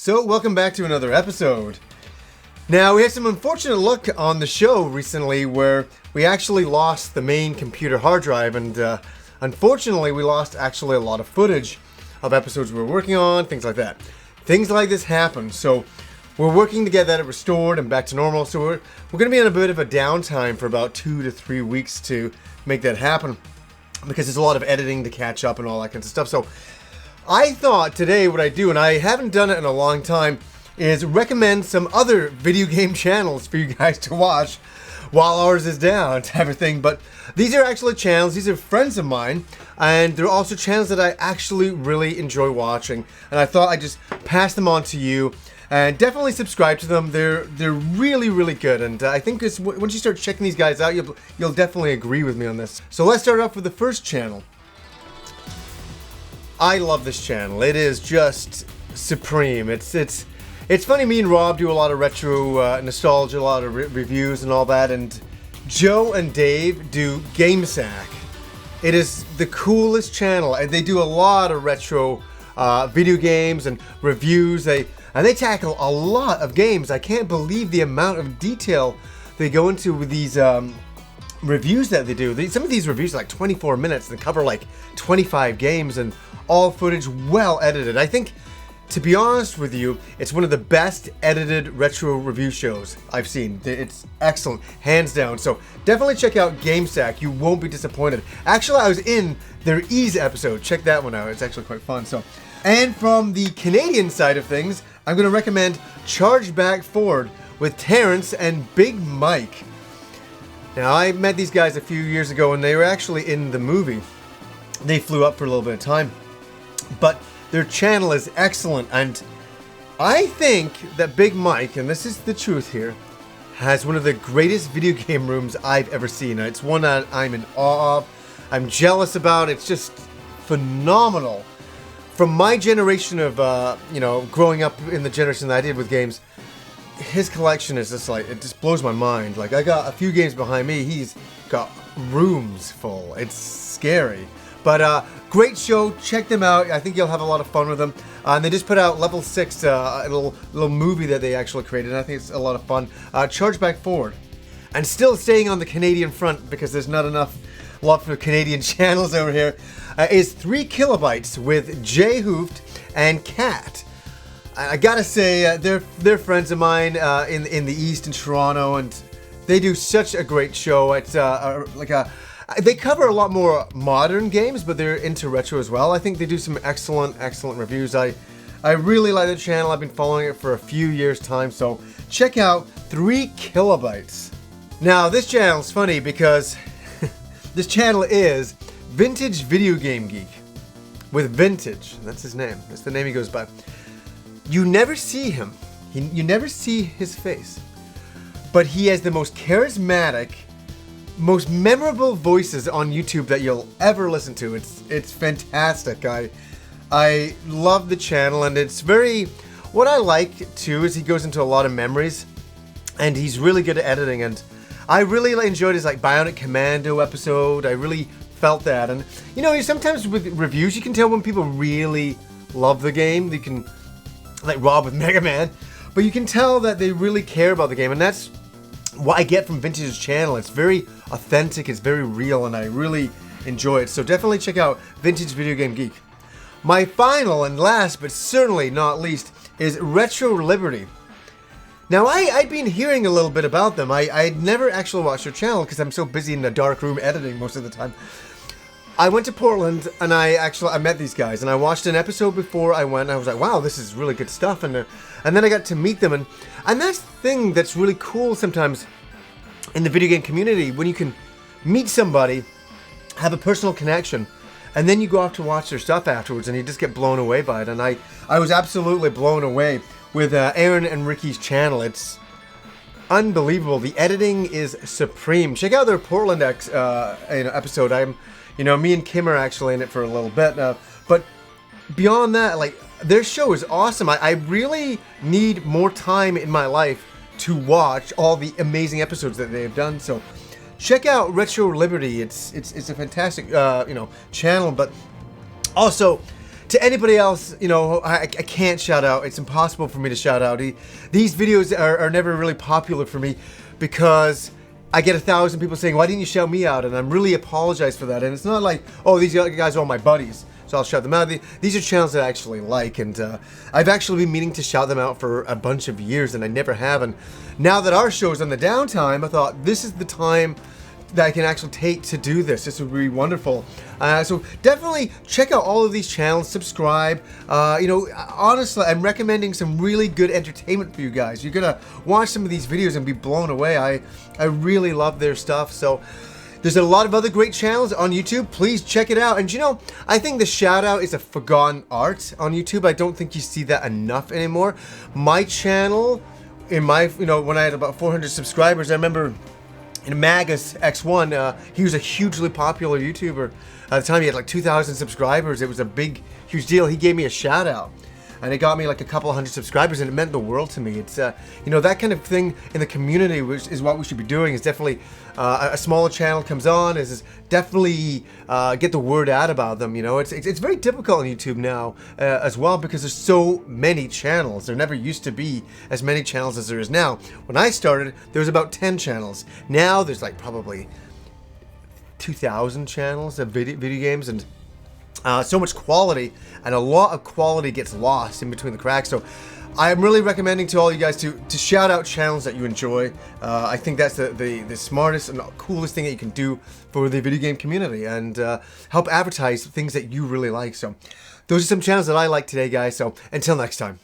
So, welcome back to another episode. Now, we had some unfortunate luck on the show recently where we actually lost the main computer hard drive, and unfortunately, we lost actually a lot of footage of episodes we were working on, things like that. Things like this happen, so we're working to get that restored and back to normal, so we're going to be on a bit of a downtime for about 2 to 3 weeks to make that happen, because there's a lot of editing to catch up and all that kind of stuff. So I thought today what I'd do, and I haven't done it in a long time, is recommend some other video game channels for you guys to watch while ours is down, type of thing. But these are actually channels, these are friends of mine, and they're also channels that I actually really enjoy watching, and I thought I'd just pass them on to you. And definitely subscribe to them. They're really, really good, and I think once you start checking these guys out, you'll definitely agree with me on this. So let's start off with the first channel. I love this channel. It is just supreme. It's funny. Me and Rob do a lot of retro nostalgia, a lot of reviews and all that, and Joe and Dave do GameSack. It is the coolest channel, and they do a lot of retro video games and reviews. They tackle a lot of games. I can't believe the amount of detail they go into with these reviews that they do. Some of these reviews are like 24 minutes and cover like 25 games, and all footage well edited. I think, to be honest with you, it's one of the best edited retro review shows I've seen. It's excellent, hands down. So definitely check out GameSack. You won't be disappointed. Actually, I was in their Ease episode. Check that one out. It's actually quite fun. And from the Canadian side of things, I'm going to recommend Chargeback Ford with Terrence and Big Mike. Now, I met these guys a few years ago, and they were actually in the movie. They flew up for a little bit of time. But their channel is excellent, and I think that Big Mike, and this is the truth here, has one of the greatest video game rooms I've ever seen. It's one that I'm in awe of. I'm jealous about. It's just phenomenal. From my generation of, growing up in the generation that I did with games, his collection is just like, it just blows my mind. Like, I got a few games behind me. He's got rooms full. It's scary. But great show. Check them out. I think you'll have a lot of fun with them. And they just put out Level 6, a little movie that they actually created. And I think it's a lot of fun. Chargeback Ford. And still staying on the Canadian front, because there's not enough love for Canadian channels over here, is 3 Kilobytes with Jay Hooft and Kat. I gotta say, they're friends of mine in the East in Toronto, and they do such a great show. It's they cover a lot more modern games, but they're into retro as well. I think they do some excellent reviews. I really like the channel. I've been following it for a few years' time, so check out 3 Kilobytes. Now, this channel is funny because this channel is Vintage Video Game Geek with Vintage. That's his name. That's the name he goes by. You never see him. You never see his face. But he has the most charismatic, most memorable voices on YouTube that you'll ever listen to. It's fantastic. I love the channel, and it's very... What I like, too, is he goes into a lot of memories, and he's really good at editing, and I really enjoyed his Bionic Commando episode. I really felt that. And, sometimes with reviews, you can tell when people really love the game. You can... like Rob with Mega Man, but you can tell that they really care about the game, and that's what I get from Vintage's channel. It's very authentic, it's very real, and I really enjoy it. So definitely check out Vintage Video Game Geek. My final and last, but certainly not least, is Retro Liberty. Now, I'd been hearing a little bit about them. I'd never actually watched their channel because I'm so busy in the dark room editing most of the time. I went to Portland, and I met these guys, and I watched an episode before I went, and I was like, wow, this is really good stuff, and then I got to meet them, and that's the thing that's really cool sometimes in the video game community, when you can meet somebody, have a personal connection, and then you go off to watch their stuff afterwards, and you just get blown away by it, and I was absolutely blown away with Aaron and Ricky's channel. It's unbelievable. The editing is supreme. Check out their Portland episode. Me and Kim are actually in it for a little bit, but beyond that, their show is awesome. I really need more time in my life to watch all the amazing episodes that they've done. So check out Retro Liberty. It's a fantastic channel, but also to anybody else, you know, I can't shout out. It's impossible for me to shout out. These videos are never really popular for me because I get 1,000 people saying, why didn't you shout me out? And I'm really apologize for that. And it's not like, oh, these guys are all my buddies, so I'll shout them out. These are channels that I actually like, and I've actually been meaning to shout them out for a bunch of years, and I never have. And now that our show's on the downtime, I thought this is the time that I can actually take to do this. This would be wonderful. So definitely check out all of these channels, subscribe. You know, honestly, I'm recommending some really good entertainment for you guys. You're gonna watch some of these videos and be blown away. I really love their stuff. So there's a lot of other great channels on YouTube. Please check it out. And you know, I think the shout out is a forgotten art on YouTube. I don't think you see that enough anymore. My channel, in my, you know, when I had about 400 subscribers, I remember in Magus X1, he was a hugely popular YouTuber. At the time, he had like 2,000 subscribers. It was a big, huge deal. He gave me a shout out, and it got me like a couple hundred subscribers, and it meant the world to me. It's, you know, that kind of thing in the community, which is what we should be doing. Is definitely a smaller channel comes on, is definitely get the word out about them. You know, it's very difficult on YouTube now as well, because there's so many channels. There never used to be as many channels as there is now. When I started, there was about 10 channels. Now there's like probably 2,000 channels of video games, and so much quality, and a lot of quality gets lost in between the cracks. So I'm really recommending to all you guys to shout out channels that you enjoy. I think that's the smartest and coolest thing that you can do for the video game community, and help advertise things that you really like. So those are some channels that I like today, guys. So until next time.